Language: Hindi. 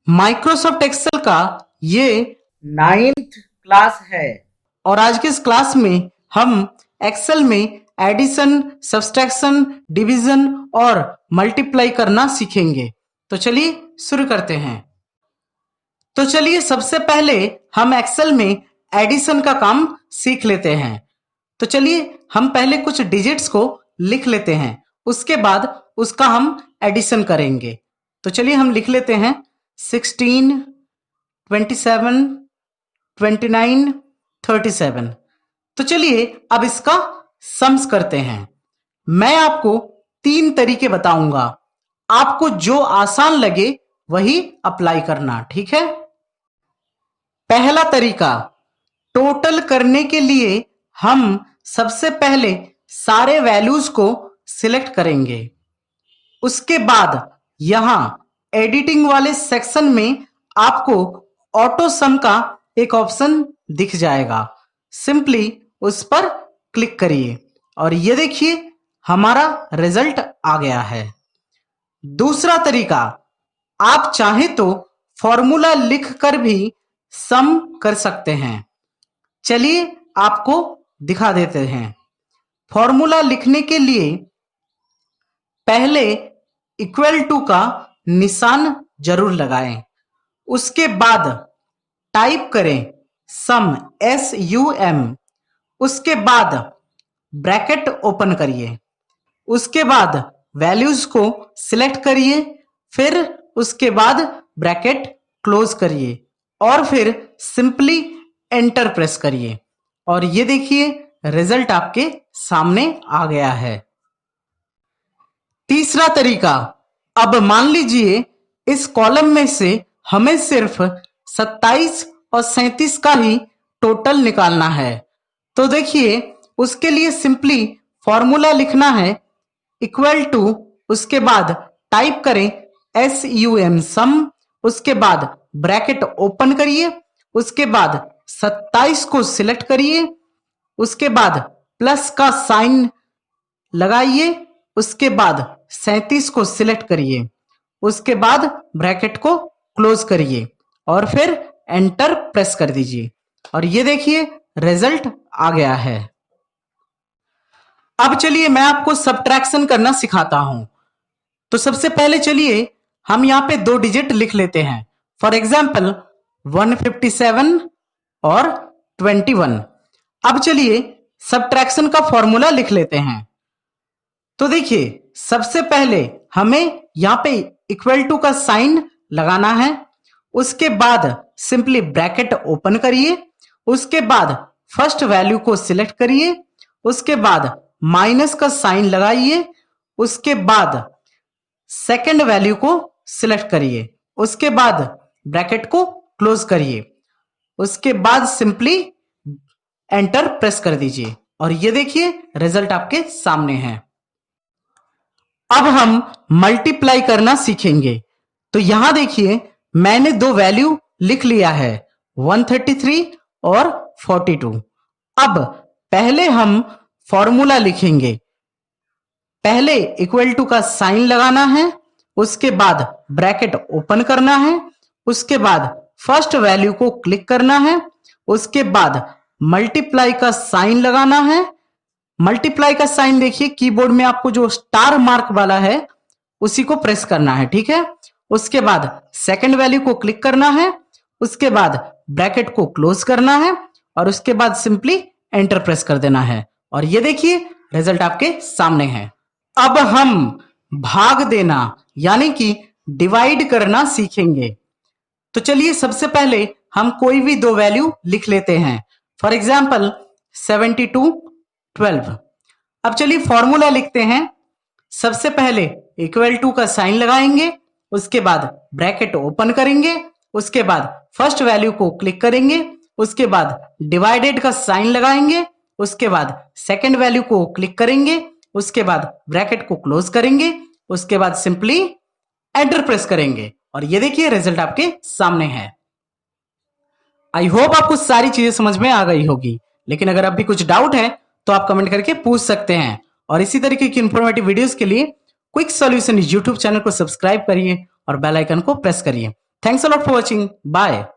माइक्रोसॉफ्ट एक्सेल का ये 9th क्लास है। और आज के इस क्लास में हम एक्सेल में एडिशन, सब्सट्रैक्शन, डिवीजन और मल्टीप्लाई करना सीखेंगे। तो चलिए शुरू करते हैं। तो चलिए सबसे पहले हम एक्सेल में एडिशन का काम सीख लेते हैं। तो चलिए हम पहले कुछ डिजिट्स को लिख लेते हैं, उसके बाद उसका हम एडिशन करेंगे। तो चलिए हम लिख लेते हैं 16, 27, 29, 37। तो चलिए अब इसका सम्स करते हैं। मैं आपको 3 तरीके बताऊंगा, आपको जो आसान लगे वही अप्लाई करना, ठीक है। पहला तरीका, टोटल करने के लिए हम सबसे पहले सारे वैल्यूज को सिलेक्ट करेंगे। उसके बाद यहां एडिटिंग वाले सेक्शन में आपको ऑटो सम का एक ऑप्शन दिख जाएगा, सिंपली उस पर क्लिक करिए और ये देखिए हमारा रिजल्ट आ गया है। दूसरा तरीका, आप चाहे तो फॉर्मूला लिखकर भी सम कर सकते हैं। चलिए आपको दिखा देते हैं। फॉर्मूला लिखने के लिए पहले इक्वल टू का निशान जरूर लगाएं, उसके बाद टाइप करें सम, SUM, उसके बाद ब्रैकेट ओपन करिए, उसके बाद वैल्यूज को सिलेक्ट करिए, फिर उसके बाद ब्रैकेट क्लोज करिए और फिर सिंपली एंटर प्रेस करिए और ये देखिए रिजल्ट आपके सामने आ गया है। तीसरा तरीका, अब मान लीजिए इस कॉलम में से हमें सिर्फ 27 और 37 का ही टोटल निकालना है। तो देखिए उसके लिए सिंपली फॉर्मूला लिखना है इक्वल टू, उसके बाद टाइप करें SUM सम, उसके बाद ब्रैकेट ओपन करिए, उसके बाद 27 को सिलेक्ट करिए, उसके बाद प्लस का साइन लगाइए, उसके बाद 37 को सिलेक्ट करिए, उसके बाद ब्रैकेट को क्लोज करिए और फिर एंटर प्रेस कर दीजिए और ये देखिए रिजल्ट आ गया है। अब चलिए मैं आपको सब्ट्रैक्शन करना सिखाता हूं। तो सबसे पहले चलिए हम यहां पे 2 डिजिट लिख लेते हैं। फॉर एग्जाम्पल 157 और 21। अब चलिए सब्ट्रैक्शन का फॉर्मूला लिख लेते हैं। तो देखिए सबसे पहले हमें यहां पे इक्वल टू का साइन लगाना है, उसके बाद सिंपली ब्रैकेट ओपन करिए, उसके बाद फर्स्ट वैल्यू को सिलेक्ट करिए, उसके बाद माइनस का साइन लगाइए, उसके बाद सेकंड वैल्यू को सिलेक्ट करिए, उसके बाद ब्रैकेट को क्लोज करिए, उसके बाद सिंपली एंटर प्रेस कर दीजिए और ये देखिए रिजल्ट आपके सामने है। अब हम मल्टीप्लाई करना सीखेंगे। तो यहां देखिए मैंने 2 वैल्यू लिख लिया है, 133 और 42। अब पहले हम फॉर्मूला लिखेंगे। पहले इक्वल टू का साइन लगाना है, उसके बाद ब्रैकेट ओपन करना है, उसके बाद फर्स्ट वैल्यू को क्लिक करना है, उसके बाद मल्टीप्लाई का साइन लगाना है। मल्टीप्लाई का साइन देखिए कीबोर्ड में आपको जो स्टार मार्क वाला है उसी को प्रेस करना है, ठीक है। उसके बाद सेकंड वैल्यू को क्लिक करना है, उसके बाद ब्रैकेट को क्लोज करना है और उसके बाद सिंपली एंटर प्रेस कर देना है और ये देखिए रिजल्ट आपके सामने है। अब हम भाग देना यानी कि डिवाइड करना सीखेंगे। तो चलिए सबसे पहले हम कोई भी 2 वैल्यू लिख लेते हैं। For example 72, 12। अब चलिए फॉर्मूला लिखते हैं। सबसे पहले इक्वल टू का साइन लगाएंगे, उसके बाद ब्रैकेट ओपन करेंगे, उसके बाद फर्स्ट वैल्यू को क्लिक करेंगे, उसके बाद डिवाइडेड का साइन लगाएंगे, उसके बाद सेकंड वैल्यू को क्लिक करेंगे, उसके बाद ब्रैकेट को क्लोज करेंगे, उसके बाद सिंपली एंटर प्रेस करेंगे और ये देखिए रिजल्ट आपके सामने है। आई होप आपको सारी चीजें समझ में आ गई होगी, लेकिन अगर अब भी कुछ डाउट है तो आप कमेंट करके पूछ सकते हैं और इसी तरीके की इंफॉर्मेटिव वीडियोस के लिए क्विक सॉल्यूशन यूट्यूब चैनल को सब्सक्राइब करिए और बेल आइकन को प्रेस करिए Thanks a lot for watching. Bye.